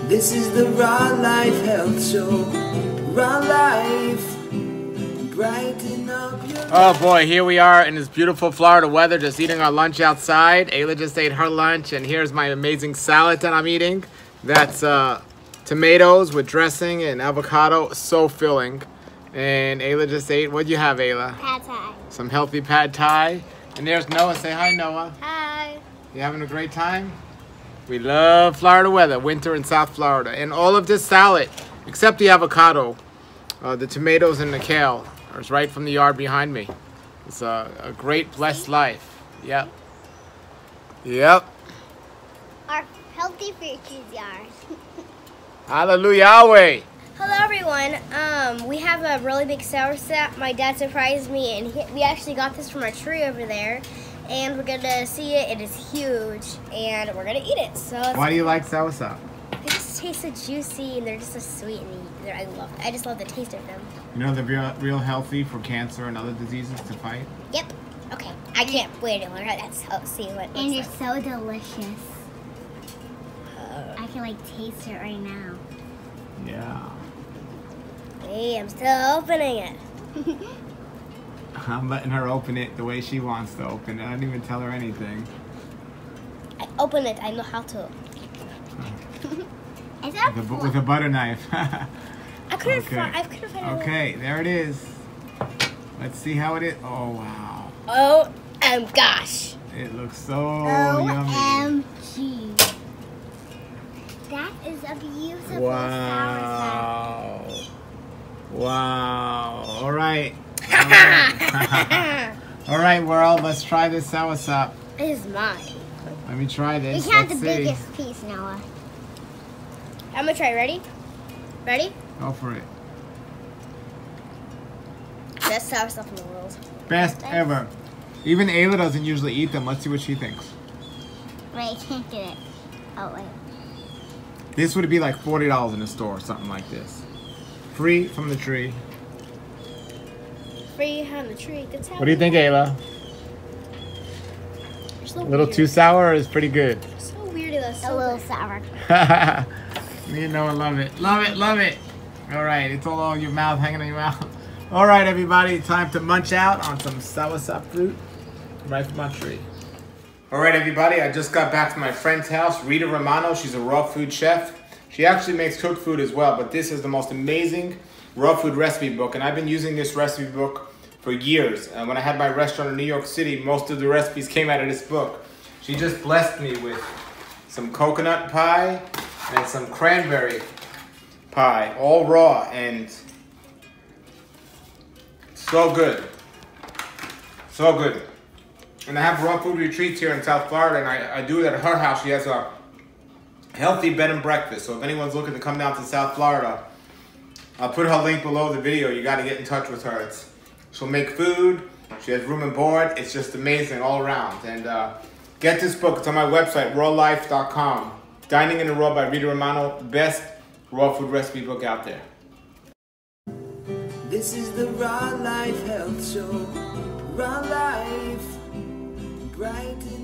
This is the Raw Life Health Show. Raw Life, brighten up your... Oh boy, here we are in this beautiful Florida weather, just eating our lunch outside. Ayla just ate her lunch, and here's my amazing salad that I'm eating. That's tomatoes with dressing and avocado, so filling. And Ayla just ate, what'd you have, Ayla? Pad Thai. Some healthy pad Thai. And there's Noah. Say hi, Noah. Hi. You having a great time? We love Florida weather, winter in South Florida. And all of this salad, except the avocado, the tomatoes and the kale, is right from the yard behind me. It's a great, blessed life. Yep. Yep. Our healthy fruit is yours. Hallelujah, Yahweh. Hello everyone. We have a really big soursop. My dad surprised me, and we actually got this from our tree over there. And we're gonna see it. It is huge, and we're gonna eat it. So Why do you like soursop? they just taste so juicy, and they're just so sweet, and I just love the taste of them. You know they're real healthy for cancer and other diseases to fight? Yep. Okay. I can't wait to learn how that's see what. And it's it's so delicious. I can like taste it right now. Yeah. Hey, I'm still opening it. I'm letting her open it the way she wants to open it. I didn't even tell her anything. I open it. I know how to. Is that With a butter knife. I couldn't Okay. find. I couldn't find. Okay, there it is. Let's see how it is. Oh, wow. Oh, gosh. It looks so yummy. OMG. That is a beautiful Wow. Wow. All right. All right, world. Let's try this soursop. It is mine. Let me try We this. can have Let's the see. biggest piece, Noah. I'm gonna try. Ready? Ready? Go for it. Best sour stuff in the world. Best ever. Even Ayla doesn't usually eat them. Let's see what she thinks. Wait, I can't get it. Oh, wait. This would be like $40 in the store, something like this. Free from the tree. Free on the tree. That's how. What do you think, Ayla? You're so A little weird. too sour or is pretty good? So weird. That's A so little good. sour. You know I love it. Love it, love it. All right, it's all on your mouth, hanging on your mouth. All right, everybody, time to munch out on some soursop fruit right from my tree. All right, everybody, I just got back to my friend's house, Rita Romano. She's a raw food chef. She actually makes cooked food as well, but this is the most amazing raw food recipe book, and I've been using this recipe book for years. And when I had my restaurant in New York City, most of the recipes came out of this book. She just blessed me with some coconut pie and some cranberry pie, all raw, and so good. So good. And I have raw food retreats here in South Florida, and I do it at her house. She has a healthy bed and breakfast. So if anyone's looking to come down to South Florida, I'll put her link below the video. You got to get in touch with her. She'll make food. She has room and board. It's just amazing all around. And get this book. It's on my website, rawlife.com. Dining in the Raw by Rita Romano. Best raw food recipe book out there. This is the Raw Life Health Show. Raw Life, brighten